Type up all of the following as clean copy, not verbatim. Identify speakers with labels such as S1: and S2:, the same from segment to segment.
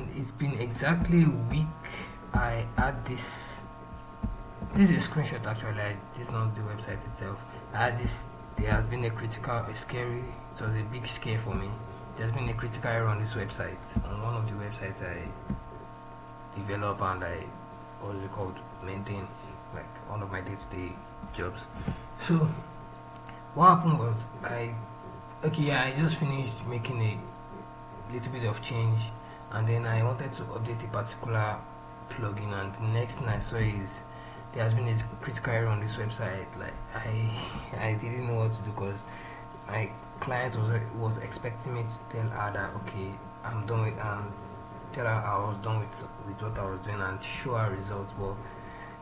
S1: and it's been exactly a week. I had this is a screenshot actually. This is not the website itself. I had this. There has been a scary. It was a big scare for me. There's been a critical error on this website, on one of the websites I develop and I, what is it called, maintain, like one of my day-to-day jobs. So what happened was I just finished making a little bit of change, and then I wanted to update a particular plugin, and the next thing I saw is there has been a critical error on this website. Like I didn't know what to do, because my client was expecting me to tell her that okay, I'm done with tell her I was done with what I was doing and show her results, but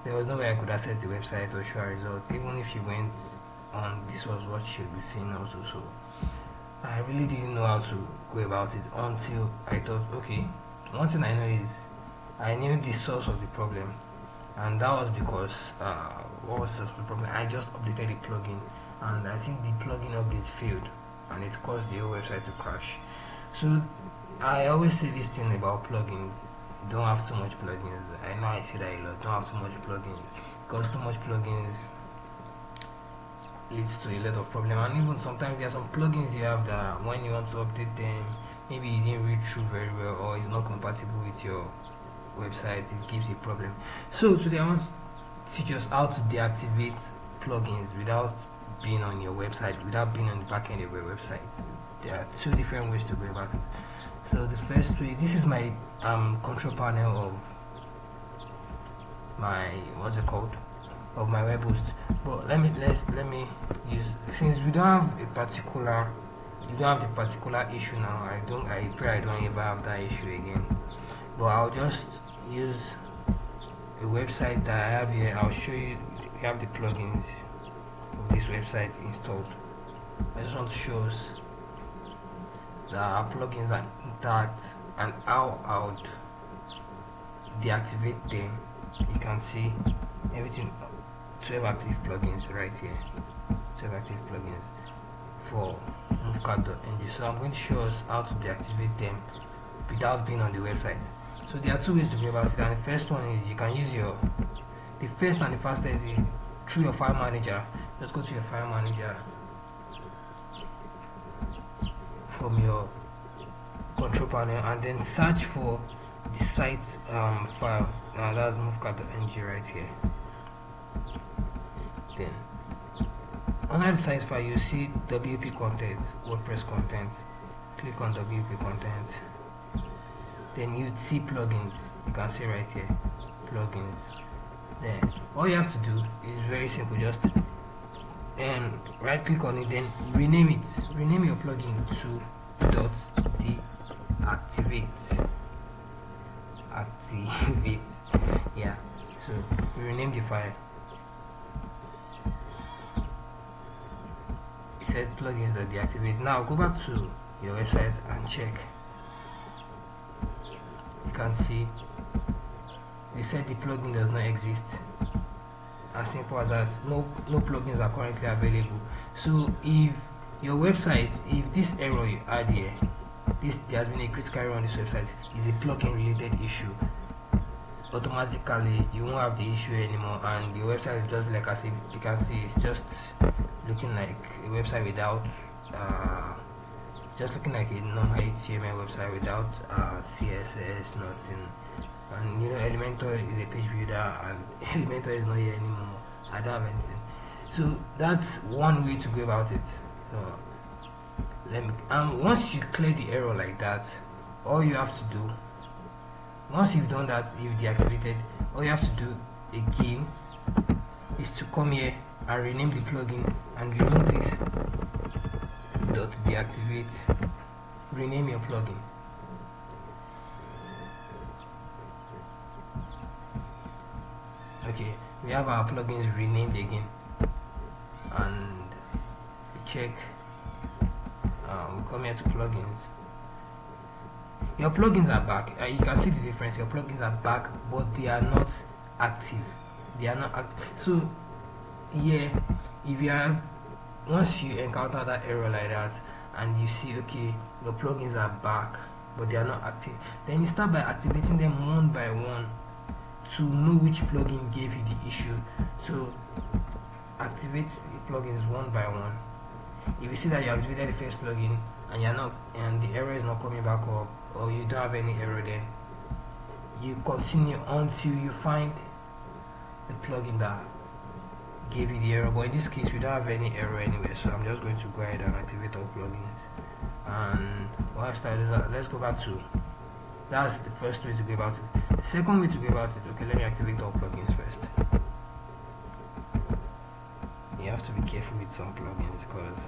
S1: there was no way I could access the website or show her results. Even if she went on, this was what she'll be seeing also. So I really didn't know how to go about it until I thought, okay, one thing I know is I knew the source of the problem, and that was because what was the source of the problem? I just updated the plugin, and I think the plugin update failed, and it caused the whole website to crash. So I always say this thing about plugins: don't have too much plugins. I know I say that a lot. Don't have too much plugins, because too much plugins leads to a lot of problem. And even sometimes there are some plugins you have that when you want to update them, maybe you didn't read through very well, or it's not compatible with your website, it gives a problem. So today I want to teach us how to deactivate plugins without being on your website, without being on the back end of your website. There are two different ways to go about it. So the first way, this is my control panel of my, what's it called, of my web host. But let me use, since we don't have the particular issue now, I pray I don't ever have that issue again. But I'll just use a website that I have here. I'll show you. We have the plugins of this website installed. I just want to show us that our plugins are intact and how I would deactivate them. You can see everything. 12 active plugins right here. 12 active plugins for movecard.ng. So I'm going to show us how to deactivate them without being on the website. So there are two ways to go about it, and the first one is you can use the first and the fastest is through your file manager. Just go to your file manager from your control panel and then search for the site file. Now that's movecard.ng right here. Then under the site file you see WP content, WordPress content. Click on WP content. Then you'd see plugins. You can see right here, plugins. Then all you have to do is very simple. Just right click on it, then rename it. Rename your plugin to .deactivate. Activate. Yeah. So you rename the file. It said plugins.deactivate. Now go back to your website and check. You can see they said the plugin does not exist. As simple as that. No plugins are currently available. So if your website, if this error you add here, there has been a critical error on this website, is a plugin related issue, automatically you won't have the issue anymore, and the website will just be like, as if you can see, it's just looking like a website without just looking like a normal HTML website without CSS, nothing. And you know, Elementor is a page builder, and Elementor is not here anymore. I don't have anything. So that's one way to go about it. So let me once you clear the error like that, all you have to do, once you've done that, you've deactivated, all you have to do again is to come here and rename the plugin and remove this .deactivate. Rename your plugin. Okay, we have our plugins renamed again, and we check. We come here to plugins. Your plugins are back. You can see the difference. Your plugins are back, but they are not active. They are not active. So here, if you have, once you encounter that error like that, and you see, okay, your plugins are back, but they are not active. Then you start by activating them one by one to know which plugin gave you the issue. So activate the plugins one by one. If you see that you activated the first plugin and the error is not coming back up, or you don't have any error, then you continue until you find the plugin that gave you the error. But in this case we don't have any error anyway, so I'm just going to go ahead and activate all plugins. And whilst I do that, let's go back to, that's the first way to go about it. The second way to go about it, okay, let me activate all plugins first. You have to be careful with some plugins because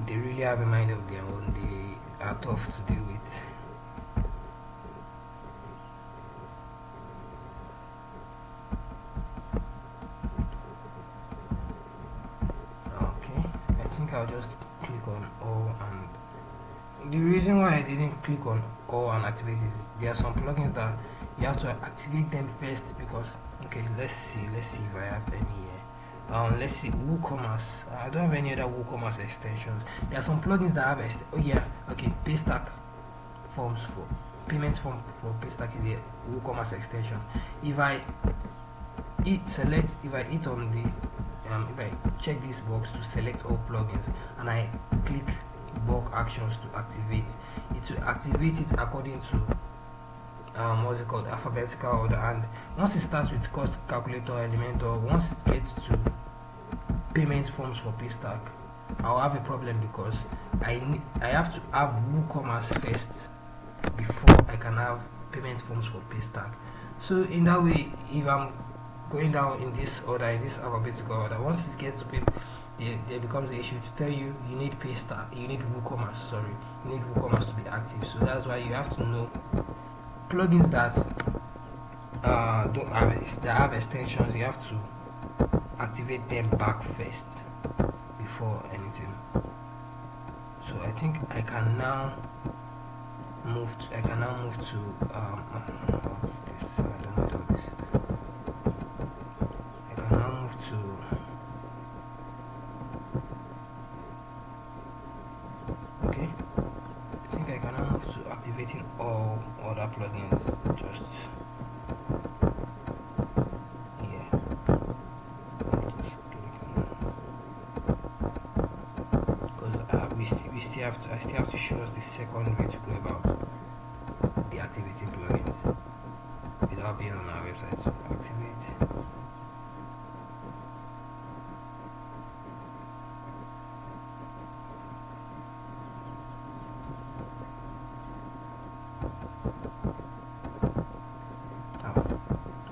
S1: they really have a mind of their own. They are tough to deal with. Okay, I think I'll just click on all, and the reason why I didn't click on all and activate is there are some plugins that you have to activate them first, because okay, let's see if I have any here. Let's see, WooCommerce. I don't have any other WooCommerce extensions. There are some plugins that have Paystack forms for payments form for Paystack is the WooCommerce extension. If I check this box to select all plugins and I click bulk actions to activate it, will activate it according to what's it called, alphabetical order. And once it starts with cost calculator element, or once it gets to payment forms for Paystack, I'll have a problem, because I have to have WooCommerce first before I can have payment forms for Paystack. So in that way, if I'm going down in this order, in this alphabetical order, once it gets to pay, there becomes the issue to tell you need Paystack, you need WooCommerce, you need WooCommerce to be active. So that's why you have to know plugins that have extensions. You have to activate them back first before anything. So I think I can now move to this. I don't know this. I can now move to I can now move to activating all other plugins. Just I still have to show us the second way to go about deactivating plugins without being on our website. So activate.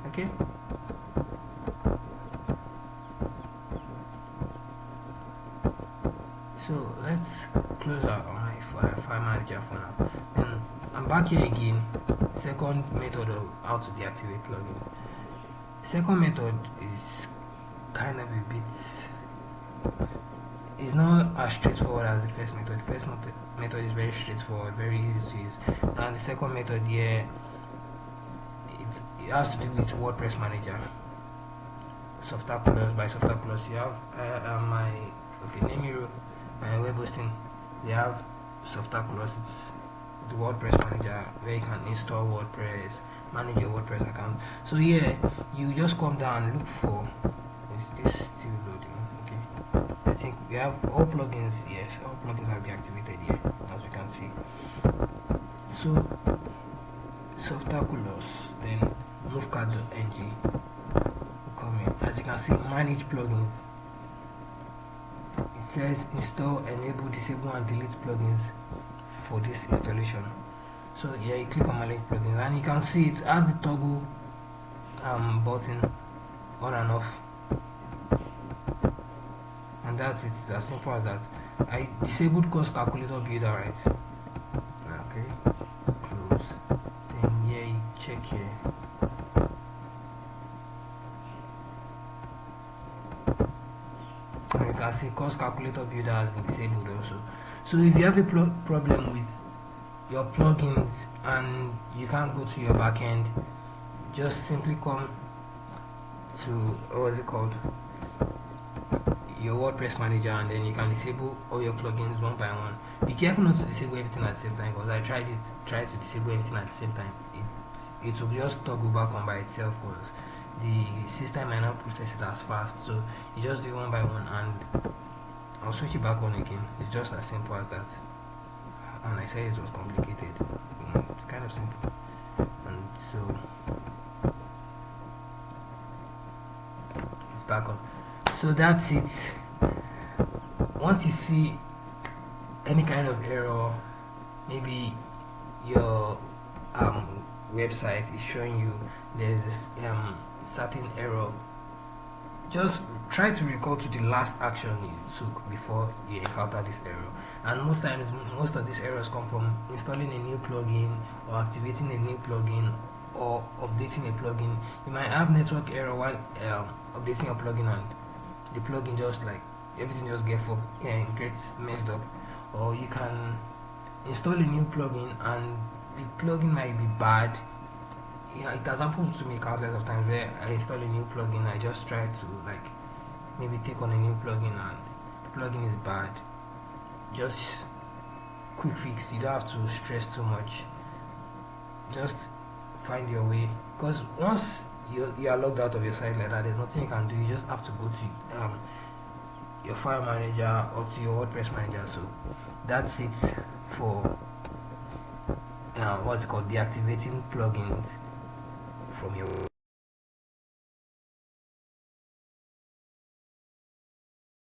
S1: Okay. So let's close out my file manager for now. And I'm back here again. Second method of how to deactivate plugins. Second method is kind of a bit, it's not as straightforward as the first method. The first method is very straightforward, very easy to use. And the second method here, it has to do with WordPress manager. Software Plus. By Software Plus, you have my web hosting. They have Software Plus. It's the WordPress manager where you can install WordPress, manage your WordPress account. So here you just come down and look for, is this still loading? Okay, I think we have all plugins. Yes, all plugins have been activated here, as you can see. So Software Plus, then movecard.ng, come in. As you can see, manage plugins. It says install, enable, disable and delete plugins for this installation. So here you click on manage plugins and you can see it has the toggle button on and off, and that's it. It's as simple as that. I disabled cost calculator builder, right? Okay, close. Then here you check here. You can see cost calculator builder has been disabled also. So if you have a problem with your plugins and you can't go to your backend, just simply come to, what's it called, your WordPress manager, and then you can disable all your plugins one by one. Be careful not to disable everything at the same time, because I tried to disable everything at the same time. It will just toggle back on by itself, because the system might not process it as fast. So you just do it one by one, and I'll switch it back on again. It's just as simple as that. And I said it was complicated. It's kind of simple. And so it's back on. So that's it. Once you see any kind of error, maybe your website is showing you there's this certain error, just try to recall to the last action you took before you encounter this error. And most times, most of these errors come from installing a new plugin, or activating a new plugin, or updating a plugin. You might have network error while updating a plugin, and the plugin just like everything just gets messed up. Or you can install a new plugin and the plugin might be bad. Yeah, it has happened to me countless of times where I install a new plugin, I just try to like maybe take on a new plugin, and the plugin is bad. Just quick fix, you don't have to stress too much. Just find your way, because once you are logged out of your site like that, there's nothing you can do. You just have to go to your file manager or to your WordPress manager. So that's it for what's called deactivating plugins from your